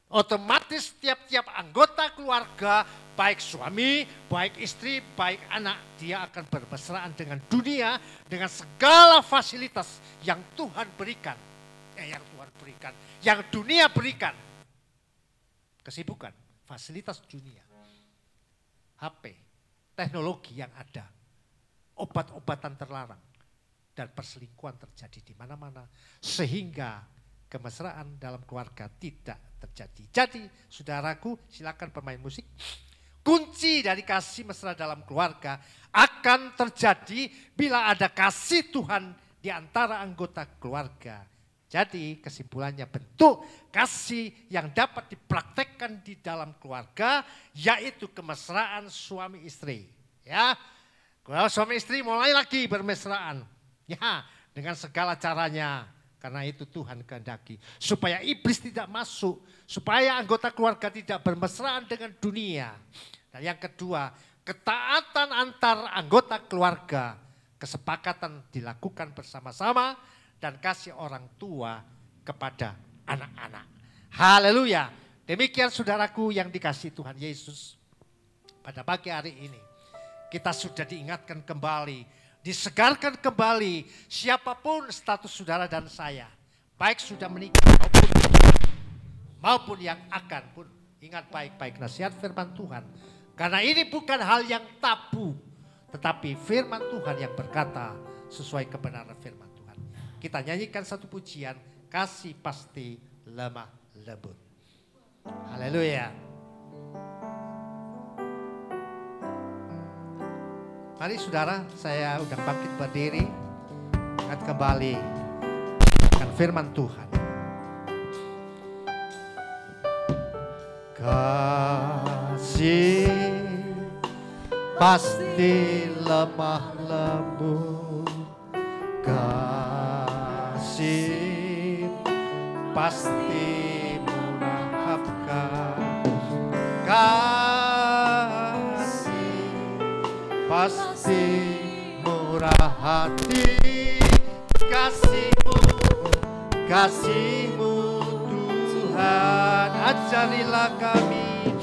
Otomatis tiap-tiap anggota keluarga, baik suami, baik istri, baik anak, dia akan bermesraan dengan dunia, dengan segala fasilitas yang Tuhan berikan. Yang dunia berikan. Kesibukan, fasilitas dunia. HP, teknologi yang ada, obat-obatan terlarang, dan perselingkuhan terjadi di mana-mana. Sehingga kemesraan dalam keluarga tidak terjadi. Jadi saudaraku, silakan pemain musik. Kunci dari kasih mesra dalam keluarga akan terjadi bila ada kasih Tuhan di antara anggota keluarga. Jadi kesimpulannya, bentuk kasih yang dapat dipraktekkan di dalam keluarga yaitu kemesraan suami istri. Ya, kalau suami istri mulai lagi bermesraan, ya dengan segala caranya. Karena itu Tuhan kehendaki supaya iblis tidak masuk, supaya anggota keluarga tidak bermesraan dengan dunia. Dan yang kedua, ketaatan antar anggota keluarga, kesepakatan dilakukan bersama-sama dan kasih orang tua kepada anak-anak. Haleluya. Demikian saudaraku yang dikasihi Tuhan Yesus. Pada pagi hari ini kita sudah diingatkan kembali, disegarkan kembali siapapun status saudara dan saya, baik sudah menikah maupun yang akan pun, ingat baik-baik nasihat firman Tuhan. Karena ini bukan hal yang tabu, tetapi firman Tuhan yang berkata sesuai kebenaran firman Tuhan. Kita nyanyikan satu pujian, kasih pasti lemah lembut. Haleluya. Mari saudara, saya undang bangkit berdiri, ingat kembali akan firman Tuhan. Kasih pasti lemah lembut, kasih pasti memaafkan, kasih pasti murah hati, kasih-Mu Tuhan, ajarilah kami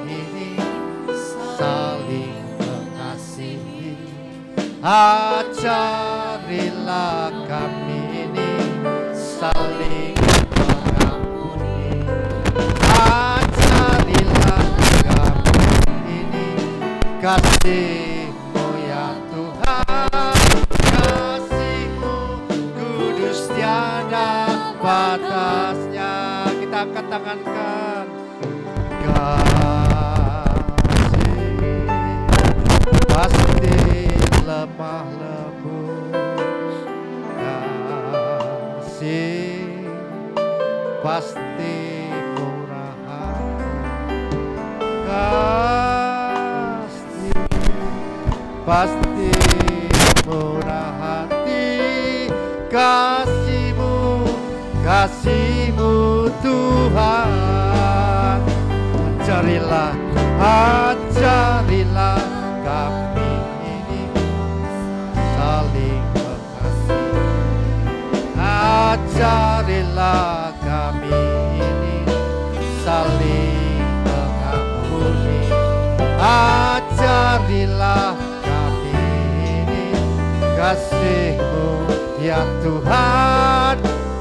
ini saling mengasihi, ajarilah kami ini saling mengampuni, ajarilah kami ini kasih-Mu ya Tuhan, kasih-Mu kudus tiada batasnya. Kita angkat tangankan. Kasih pasti lemah lembut, kasih pasti murah hati, pasti murah hati. Kasih-Mu, kasih-Mu Tuhan. Ajarilah, ajarilah kami ini saling mengasihi. Ajarilah kami ini saling mengampuni. Ajarilah kami ini kasih-Mu ya Tuhan.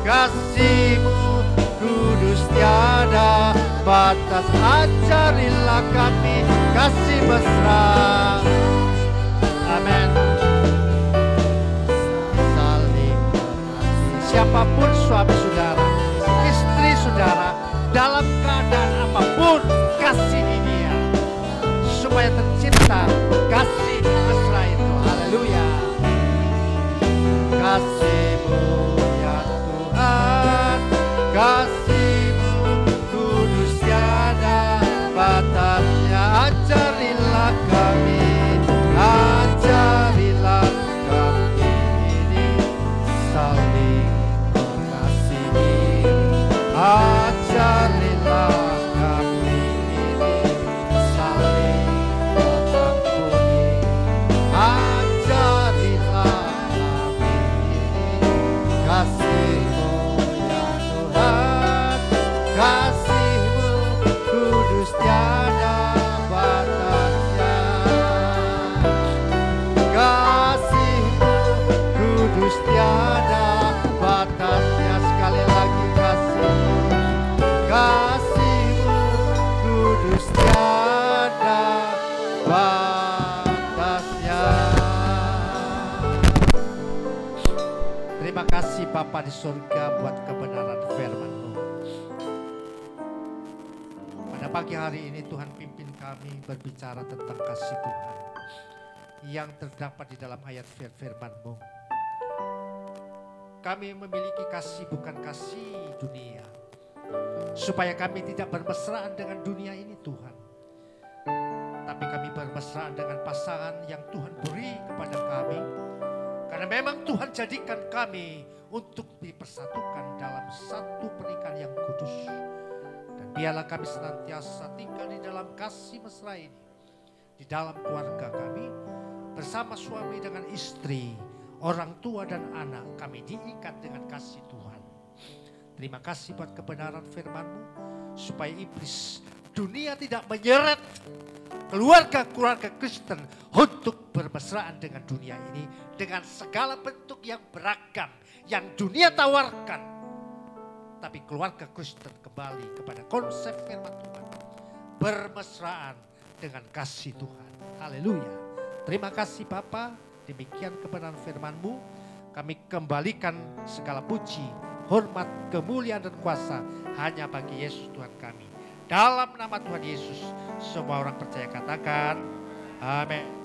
Kasih-Mu kudus tiada batas. Ajarilah kami kasih mesra. Amin. Saling mengasihi. Siapapun suami saudara, istri saudara, dalam keadaan apapun, kasihi dia supaya tercipta kasih mesra itu. Haleluya. Kasih-Mu ya Tuhan, kasih-Mu kudus tiada batasnya. Ajarilah kami, ajarilah kami ini saling mengasihi. Ajarilah kami ini saling mengampuni. Ajarilah kami ini kasih-Mu ya Tuhan, kasih-Mu kudus tiada batasnya. Kasih-Mu kudus tiada batasnya. Sekali lagi kasih-Mu, kasih-Mu kudus tiada batasnya. Terima kasih Bapa di surga buat kebenaran firman-Mu. Pada pagi hari ini Tuhan pimpin kami berbicara tentang kasih Tuhan yang terdapat di dalam ayat firman-Mu. Kami memiliki kasih bukan kasih dunia, supaya kami tidak bermesraan dengan dunia ini Tuhan. Tapi kami bermesraan dengan pasangan yang Tuhan beri kepada kami. Karena memang Tuhan jadikan kami untuk dipersatukan dalam satu pernikahan yang kudus. Dan biarlah kami senantiasa tinggal di dalam kasih mesra ini. Di dalam keluarga kami, bersama suami dengan istri, orang tua dan anak, kami diikat dengan kasih Tuhan. Terima kasih buat kebenaran firman-Mu, supaya iblis dunia tidak menyeret keluarga-keluarga Kristen untuk bermesraan dengan dunia ini, dengan segala bentuk yang beragam yang dunia tawarkan. Tapi keluarga Kristen kembali kepada konsep firman Tuhan, bermesraan dengan kasih Tuhan. Haleluya. Terima kasih Bapa, demikian kebenaran firman-Mu. Kami kembalikan segala puji, hormat, kemuliaan dan kuasa hanya bagi Yesus Tuhan kami. Dalam nama Tuhan Yesus, semua orang percaya katakan, amin.